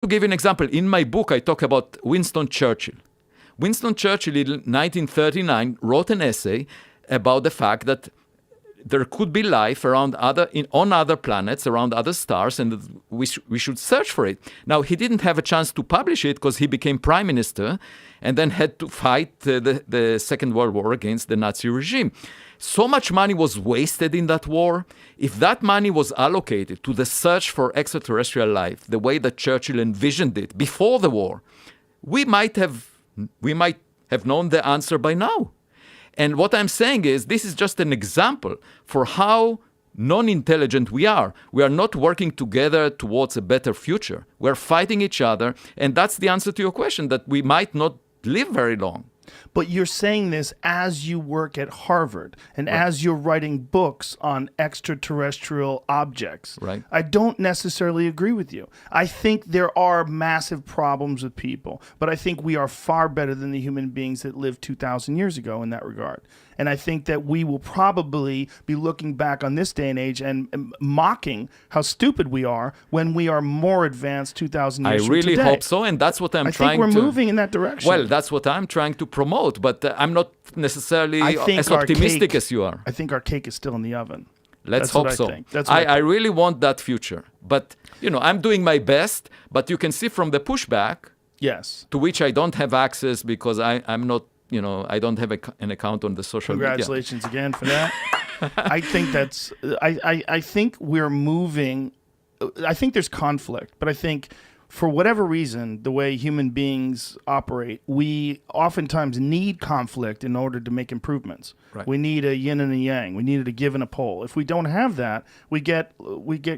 To give you an example, in my book, I talk about Winston Churchill. Winston Churchill in 1939 wrote an essay about the fact that there could be life on other planets, around other stars, and we should search for it. Now, he didn't have a chance to publish it because he became prime minister and then had to fight the Second World War against the Nazi regime. So much money was wasted in that war. If that money was allocated to the search for extraterrestrial life, the way that Churchill envisioned it before the war, we might have known the answer by now. And what I'm saying is, this is just an example for how non-intelligent we are. We are not working together towards a better future. We're fighting each other. And that's the answer to your question, that we might not live very long. But you're saying this as you work at Harvard and Right. as you're writing books on extraterrestrial objects. Right. I don't necessarily agree with you. I think there are massive problems with people, but I think we are far better than the human beings that lived 2,000 years ago in that regard. And I think that we will probably be looking back on this day and age and mocking how stupid we are when we are more advanced 2,000 years I from really today. hope so, and that's what I'm I trying think we're to... moving in that direction. Well, that's what I'm trying to promote, but I'm not necessarily I think as our optimistic cake- as you are. I think our cake is still in the oven. Let's That's what hope I so. think. That's what I really want that future. But, I'm doing my best, but you can see from the pushback, Yes. to which I don't have access because I'm not, I don't have an account on the social media. Congratulations again for that. I think that's. I think we're moving. I think there's conflict, but I think for whatever reason, the way human beings operate, we oftentimes need conflict in order to make improvements. Right. We need a yin and a yang. We need a give and a pull. If we don't have that, we get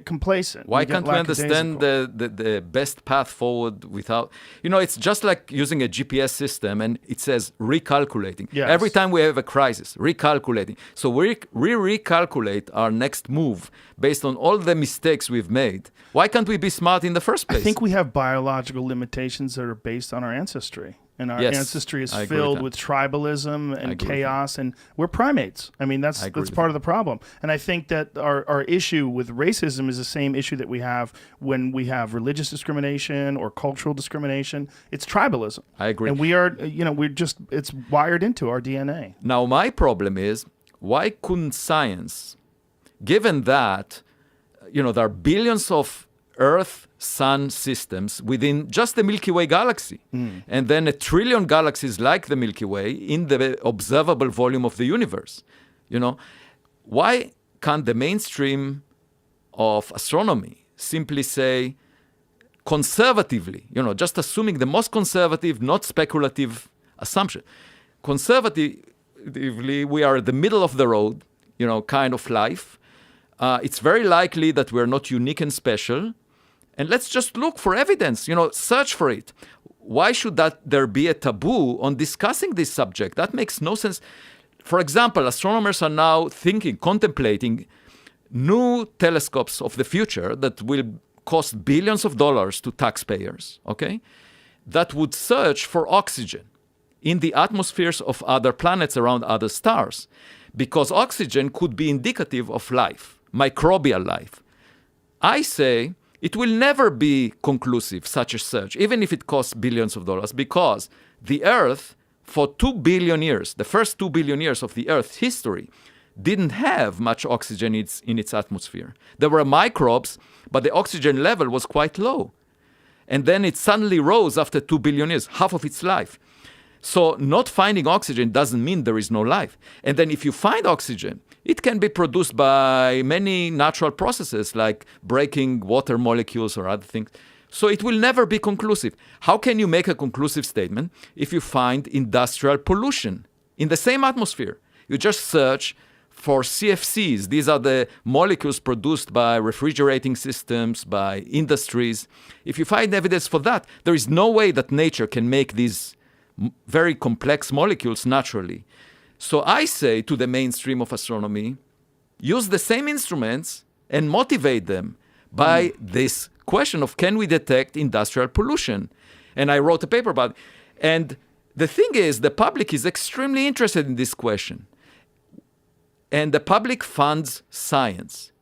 complacent. Why get can't we understand the best path forward without... it's just like using a GPS system and it says recalculating. Yes. Every time we have a crisis, recalculating. So we recalculate our next move based on all the mistakes we've made. Why can't we be smart in the first place? I think we have biological limitations that are based on our ancestry. And our Yes, ancestry is I agree filled with with tribalism and agree with chaos, and we're primates. I mean, that's agree with part of the problem. And I think that our issue with racism is the same issue that we have when we have religious discrimination or cultural discrimination. It's tribalism. I agree. And we are, it's wired into our DNA. Now, my problem is, why couldn't science, given that, there are billions of Earth-Sun systems within just the Milky Way galaxy, and then 1 trillion galaxies like the Milky Way in the observable volume of the universe, why can't the mainstream of astronomy simply say, conservatively, just assuming the most conservative, not speculative assumption, conservatively, we are at the middle of the road, kind of life. It's very likely that we're not unique and special. And let's just look for evidence, search for it. Why should there be a taboo on discussing this subject? That makes no sense. For example, astronomers are now contemplating new telescopes of the future that will cost billions of dollars to taxpayers, okay? That would search for oxygen in the atmospheres of other planets around other stars, because oxygen could be indicative of life, microbial life. I say it will never be conclusive, such a search, even if it costs billions of dollars, because the Earth, for 2 billion years, the first 2 billion years of the Earth's history, didn't have much oxygen in its atmosphere. There were microbes, but the oxygen level was quite low. And then it suddenly rose after 2 billion years, half of its life. So not finding oxygen doesn't mean there is no life. And then if you find oxygen, it can be produced by many natural processes like breaking water molecules or other things. So it will never be conclusive. How can you make a conclusive statement if you find industrial pollution in the same atmosphere? You just search for CFCs. These are the molecules produced by refrigerating systems, by industries. If you find evidence for that, there is no way that nature can make these very complex molecules naturally. So I say to the mainstream of astronomy, use the same instruments and motivate them by this question of, can we detect industrial pollution? And I wrote a paper about it. And the thing is, the public is extremely interested in this question. And the public funds science.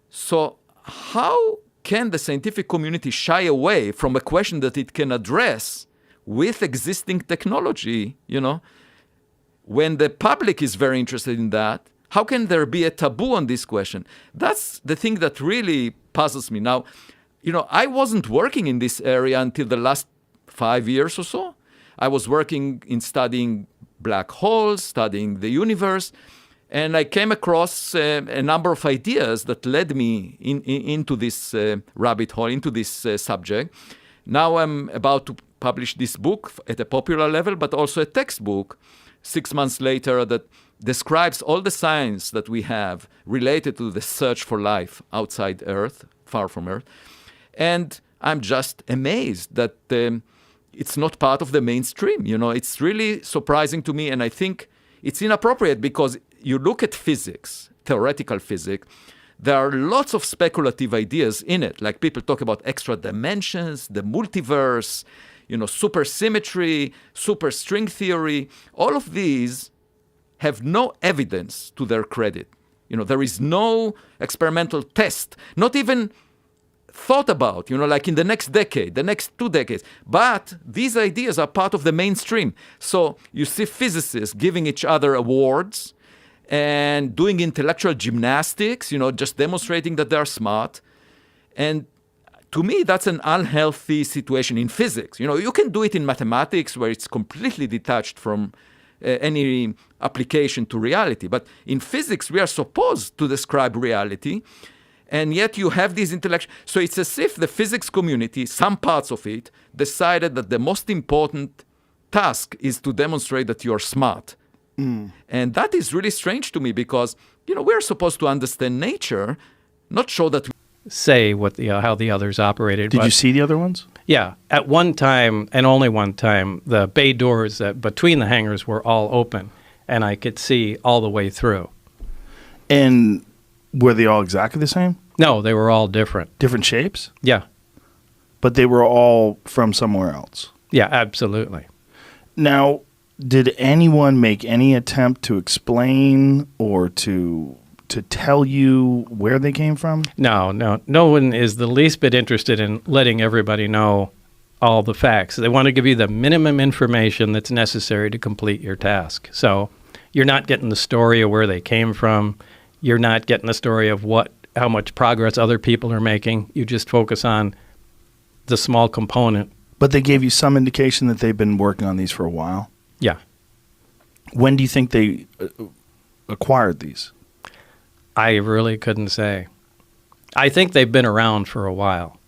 So how can the scientific community shy away from a question that it can address with existing technology, when the public is very interested in that? How can there be a taboo on this question? That's the thing that really puzzles me. Now, I wasn't working in this area until the last 5 years or so. I was working in studying black holes, studying the universe, and I came across a number of ideas that led me into this rabbit hole, into this subject. Now I'm about to publish this book at a popular level, but also a textbook 6 months later that describes all the science that we have related to the search for life outside Earth, far from Earth. And I'm just amazed that it's not part of the mainstream. It's really surprising to me, and I think it's inappropriate because you look at physics, theoretical physics, there are lots of speculative ideas in it. Like people talk about extra dimensions, the multiverse, supersymmetry, superstring theory. All of these have no evidence to their credit. There is no experimental test, not even thought about, like in the next decade, the next 2 decades. But these ideas are part of the mainstream. So you see physicists giving each other awards and doing intellectual gymnastics, just demonstrating that they're smart. And to me, that's an unhealthy situation in physics. You can do it in mathematics where it's completely detached from any application to reality. But in physics, we are supposed to describe reality. And yet you have these intellectual... So it's as if the physics community, some parts of it, decided that the most important task is to demonstrate that you're smart. And that is really strange to me because, we're supposed to understand nature, not show that... Say how the others operated. Did you see the other ones? Yeah. At one time, and only one time, the bay doors between the hangars were all open, and I could see all the way through. And were they all exactly the same? No, they were all different. Different shapes? Yeah. But they were all from somewhere else? Yeah, absolutely. Now, did anyone make any attempt to explain or to tell you where they came from? No. No one is the least bit interested in letting everybody know all the facts. They want to give you the minimum information that's necessary to complete your task. So you're not getting the story of where they came from. You're not getting the story of how much progress other people are making. You just focus on the small component. But they gave you some indication that they've been working on these for a while? Yeah. When do you think they acquired these? I really couldn't say. I think they've been around for a while.